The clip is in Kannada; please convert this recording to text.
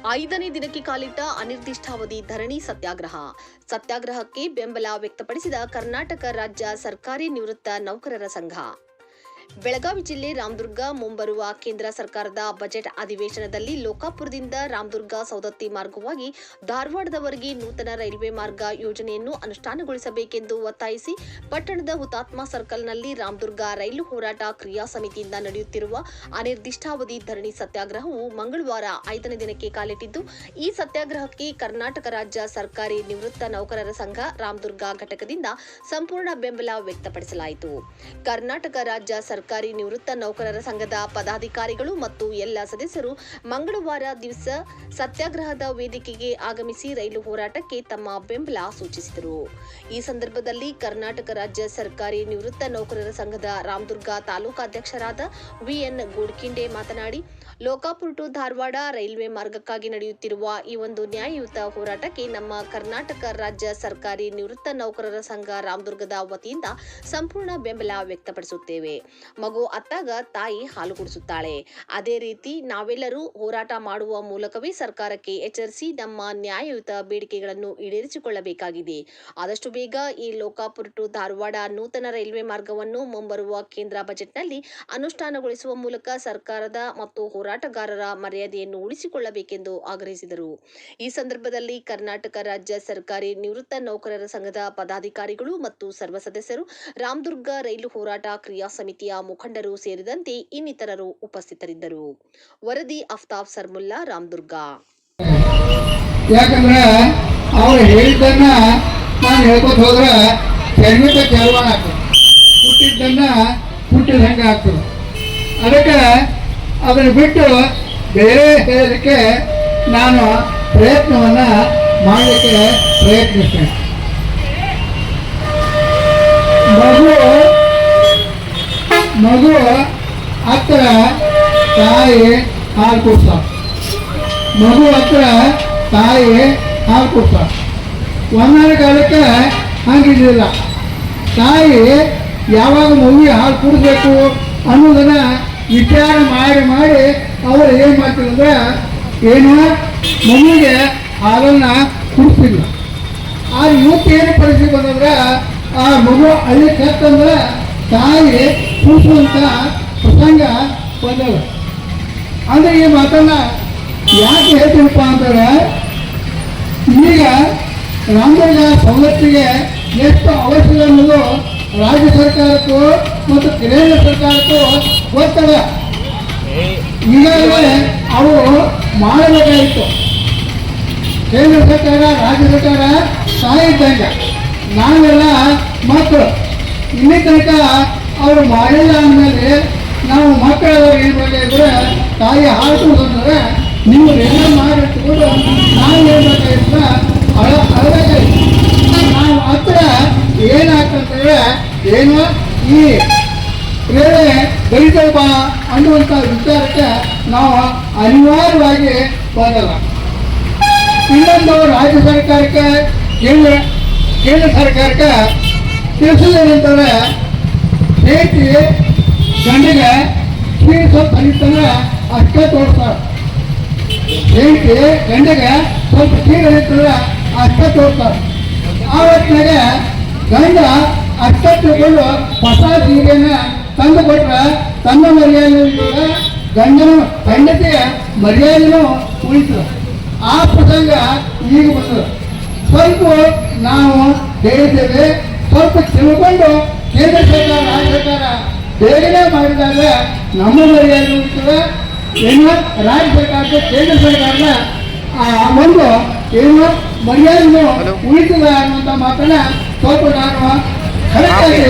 5ನೇ ದಿನಕ್ಕೆ ಕಾಲಿಟ್ಟ ಅನಿರ್ದಿಷ್ಟಾವಧಿ ಧರಣಿ ಸತ್ಯಾಗ್ರಹಕ್ಕೆ ಬೆಂಬಲ ವ್ಯಕ್ತಪಡಿಸಿದ ಕರ್ನಾಟಕ ರಾಜ್ಯ ಸರ್ಕಾರಿ ನಿವೃತ್ತ ನೌಕರರ ಸಂಘ. ಬೆಳಗಾವಿ ಜಿಲ್ಲೆ ರಾಮದುರ್ಗ ಮುಂಬರುವ ಕೇಂದ್ರ ಸರ್ಕಾರದ ಬಜೆಟ್ ಅಧಿವೇಶನದಲ್ಲಿ ಲೋಕಾಪುರದಿಂದ ರಾಮದುರ್ಗ ಸೌದತ್ತಿ ಮಾರ್ಗವಾಗಿ ಧಾರವಾಡದವರೆಗೆ ನೂತನ ರೈಲ್ವೆ ಮಾರ್ಗ ಯೋಜನೆಯನ್ನು ಅನುಷ್ಠಾನಗೊಳಿಸಬೇಕೆಂದು ಒತ್ತಾಯಿಸಿ ಪಟ್ಟಣದ ಹುತಾತ್ಮ ಸರ್ಕಲ್ನಲ್ಲಿ ರಾಮದುರ್ಗ ರೈಲು ಹೋರಾಟ ಕ್ರಿಯಾ ಸಮಿತಿಯಿಂದ ನಡೆಯುತ್ತಿರುವ ಅನಿರ್ದಿಷ್ಟಾವಧಿ ಧರಣಿ ಸತ್ಯಾಗ್ರಹವು ಮಂಗಳವಾರ 5ನೇ ದಿನಕ್ಕೆ ಕಾಲಿಟ್ಟಿದ್ದು, ಈ ಸತ್ಯಾಗ್ರಹಕ್ಕೆ ಕರ್ನಾಟಕ ರಾಜ್ಯ ಸರ್ಕಾರಿ ನಿವೃತ್ತ ನೌಕರರ ಸಂಘ ರಾಮದುರ್ಗ ಘಟಕದಿಂದ ಸಂಪೂರ್ಣ ಬೆಂಬಲ ವ್ಯಕ್ತಪಡಿಸಲಾಯಿತು. ಕರ್ನಾಟಕ ರಾಜ್ಯ ಸರ್ಕಾರಿ ನಿವೃತ್ತ ನೌಕರರ ಸಂಘದ ಪದಾಧಿಕಾರಿಗಳು ಮತ್ತು ಎಲ್ಲ ಸದಸ್ಯರು ಮಂಗಳವಾರ ದಿವಸ ಸತ್ಯಾಗ್ರಹದ ವೇದಿಕೆಗೆ ಆಗಮಿಸಿ ರೈಲು ಹೋರಾಟಕ್ಕೆ ತಮ್ಮ ಬೆಂಬಲ ಸೂಚಿಸಿದರು. ಈ ಸಂದರ್ಭದಲ್ಲಿ ಕರ್ನಾಟಕ ರಾಜ್ಯ ಸರ್ಕಾರಿ ನಿವೃತ್ತ ನೌಕರರ ಸಂಘದ ರಾಮದುರ್ಗ ತಾಲೂಕಾಧ್ಯಕ್ಷರಾದ ವಿಎನ್ ಗೋಡ್ಕಿಂಡೆ ಮಾತನಾಡಿ, ಲೋಕಾಪುರ ಟು ಧಾರವಾಡ ರೈಲ್ವೆ ಮಾರ್ಗಕ್ಕಾಗಿ ನಡೆಯುತ್ತಿರುವ ಈ ಒಂದು ನ್ಯಾಯಯುತ ಹೋರಾಟಕ್ಕೆ ನಮ್ಮ ಕರ್ನಾಟಕ ರಾಜ್ಯ ಸರ್ಕಾರಿ ನಿವೃತ್ತ ನೌಕರರ ಸಂಘ ರಾಮದುರ್ಗದ ವತಿಯಿಂದ ಸಂಪೂರ್ಣ ಬೆಂಬಲ ವ್ಯಕ್ತಪಡಿಸುತ್ತೇವೆ. ಮಗು ಅತ್ತಾಗ ತಾಯಿ ಹಾಲು ಕುಡಿಸುತ್ತಾಳೆ. ಅದೇ ರೀತಿ ನಾವೆಲ್ಲರೂ ಹೋರಾಟ ಮಾಡುವ ಮೂಲಕವೇ ಸರ್ಕಾರಕ್ಕೆ ಎಚ್ಚರಿಸಿ ನಮ್ಮ ನ್ಯಾಯಯುತ ಬೇಡಿಕೆಗಳನ್ನು ಈಡೇರಿಸಿಕೊಳ್ಳಬೇಕಾಗಿದೆ. ಆದಷ್ಟು ಬೇಗ ಈ ಲೋಕಾಪುರ ಟು ಧಾರವಾಡ ನೂತನ ರೈಲ್ವೆ ಮಾರ್ಗವನ್ನು ಮುಂಬರುವ ಕೇಂದ್ರ ಬಜೆಟ್ನಲ್ಲಿ ಅನುಷ್ಠಾನಗೊಳಿಸುವ ಮೂಲಕ ಸರ್ಕಾರದ ಮತ್ತು ಹೋರಾಟಗಾರರ ಮರ್ಯಾದೆಯನ್ನು ಉಳಿಸಿಕೊಳ್ಳಬೇಕೆಂದು ಆಗ್ರಹಿಸಿದರು. ಈ ಸಂದರ್ಭದಲ್ಲಿ ಕರ್ನಾಟಕ ರಾಜ್ಯ ಸರ್ಕಾರಿ ನಿವೃತ್ತ ನೌಕರರ ಸಂಘದ ಪದಾಧಿಕಾರಿಗಳು ಮತ್ತು ಸರ್ವ ಸದಸ್ಯರು, ರಾಮದುರ್ಗ ರೈಲು ಹೋರಾಟ ಕ್ರಿಯಾ ಸಮಿತಿಯ ಮುಖಂಡರು ಸೇರಿದಂತೆ ಇನ್ನಿತರರು ಉಪಸ್ಥಿತರಿದ್ದರು. ವರದಿ ಅಫ್ತಾಬ್ ಸರ್ಮುಲ್ಲಾ, ರಾಮದುರ್ಗ. ಯಾಕಂದ್ರೆ ಅವ್ರು ಹೇಳಿದ್ದನ್ನ ನಾನು ಹೇಳ್ಕೊತ ಹೋದ್ರೆ ಖಂಡಿತ ಕೆಲವಣ ಆಗ್ತದೆ, ಹುಟ್ಟಿದ್ದನ್ನ ಹುಟ್ಟಿದ ಹಂಗೆ ಆಗ್ತದೆ. ಅದಕ್ಕೆ ಅದನ್ನು ಬಿಟ್ಟು ಬೇರೆ ಹೇಳಲಿಕ್ಕೆ ನಾನು ಪ್ರಯತ್ನವನ್ನ ಮಾಡಲಿಕ್ಕೆ ಪ್ರಯತ್ನಿಸ್ತೇನೆ. ಮಗು ಹತ್ರ ತಾಯಿ ಹಾಲು ಕೊಡ್ತಾಳೆ. ಮಗು ಹತ್ರ ತಾಯಿ ಹಾಲು ಕೊಡ್ತಾಳೆ. ಒಂದನೇ ಕಾಲಕ್ಕೆ ಹಂಗಿರಲಿಲ್ಲ. ತಾಯಿ ಯಾವಾಗ ಮಗುವಿಗೆ ಹಾಲು ಕುಡಿಸ್ಬೇಕು ಅನ್ನೋದನ್ನ ವಿಚಾರ ಮಾಡಿ ಅವರು ಏನು ಮಾಡ್ತಿರಂದ್ರೆ ಏನು ಮಗುವಿಗೆ ಹಾಲನ್ನು ಕುಡಿಸ್ತಿಲ್ಲ. ಆದ್ರೆ ಇವತ್ತೇನು ಪರಿಸ್ಥಿತಿ ಬಂದಂದ್ರೆ ಆ ಮಗು ಅಲ್ಲಿ ಕತ್ತಂದ್ರೆ ತಾಯಿ ಕೂಸುವಂತ ಪ್ರಸಂಗ ಬಂದವ. ಅಂದ್ರೆ ಈ ಮಾತನ್ನ ಯಾಕೆ ಹೇಳ್ತೀನಪ್ಪ ಅಂತಂದ್ರೆ, ಈಗ ರಾಮದುರ್ಗ ಸವಲತ್ತಿಗೆ ಎಷ್ಟು ಅವಶ್ಯಕ ಅನ್ನೋದು ರಾಜ್ಯ ಸರ್ಕಾರಕ್ಕೂ ಮತ್ತು ಕೇಂದ್ರ ಸರ್ಕಾರಕ್ಕೂ ಗೊತ್ತದ. ಈಗಾಗಲೇ ಅವು ಮಾಡಬೇಕಾಗಿತ್ತು. ಕೇಂದ್ರ ಸರ್ಕಾರ ರಾಜ್ಯ ಸರ್ಕಾರ ತಾಯಿದ್ದಂಗೆ ನಾವೆಲ್ಲ ಮಕ್ಕಳು. ಇಲ್ಲಿ ತನಕ ಅವರು ಮಾಡಿಲ್ಲ ಅಂದಮೇಲೆ ನಾವು ಮಕ್ಕಳವ್ರು ಏನು ಬೇಕಾಗಿದ್ರೆ ತಾಯಿ ಹಾಲು ಕುಡಿದ್ರೆ ನೀವು ಎಲ್ಲ ಮಾಡಿಟ್ಕೊಂಡು ನಾವು ಏನು ಬೇಕಾಗಿದ್ರೆ ಅಳಬೇಕಾಗಿತ್ತು. ನಾವು ಹತ್ರ ಏನಾಗ್ತಂತಂದ್ರೆ ಏನು ಈ ಬೇರೆ ಬೆಳಿತೇವ ಅನ್ನುವಂಥ ವಿಚಾರಕ್ಕೆ ನಾವು ಅನಿವಾರ್ಯವಾಗಿ ಬರಲ್ಲ. ಇನ್ನೊಂದು ರಾಜ್ಯ ಸರ್ಕಾರಕ್ಕೆ ಕೇಂದ್ರ ಸರ್ಕಾರಕ್ಕೆ ತಿಳಿಸೋದೇನಂತಂದ್ರೆ, ಹೆಂಡತಿ ಗಂಡಿಗೆ ಸೀರೆ ಸ್ವಲ್ಪ ಹರಿತಂದ್ರೆ ಅಷ್ಟೇ ತೋರಿಸ್ತಾರೆ. ಹೆಂಡತಿ ಗಂಡಿಗೆ ಸ್ವಲ್ಪ ಸೀರೆ ಹರಿತಂದ್ರೆ ಅಷ್ಟೇ ತೋರಿಸ್ತಾರೆ. ಆ ಹೊತ್ತಿನಾಗ ಗಂಡ ಅಷ್ಟೇ ತಗೊಂಡು ಹೊಸ ಸೀರೆನ ತಂದು ಕೊಟ್ರೆ ತನ್ನ ಮರ್ಯಾದೆ ಗಂಡನು ಹೆಂಡತಿಯ ಮರ್ಯಾದೆನೂ ಉಳಿತದೆ. ಆ ಪ್ರಸಂಗ ಈಗ ಬಂದದ. ಸ್ವಲ್ಪ ನಾವು ಹೇಳಿದ್ದೇವೆ, ಸ್ವಲ್ಪ ತಿಳ್ಕೊಂಡು ಕೇಂದ್ರ ಸರ್ಕಾರ ರಾಜ್ಯ ಸರ್ಕಾರ ಬೇಗನೆ ಮಾಡಿದಾಗ ನಮ್ಮ ಮರ್ಯಾದೆ ಉಳಿತದೆ. ಏನು ರಾಜ್ಯ ಸರ್ಕಾರಕ್ಕೆ ಕೇಂದ್ರ ಸರ್ಕಾರದ ಒಂದು ಏನು ಮರ್ಯಾದೆನೂ ಉಳಿತದೆ ಅನ್ನುವಂಥ ಮಾತನ್ನ ಸ್ವಲ್ಪ ನಾನು ಕರೆಕ್ಟಾಗಿ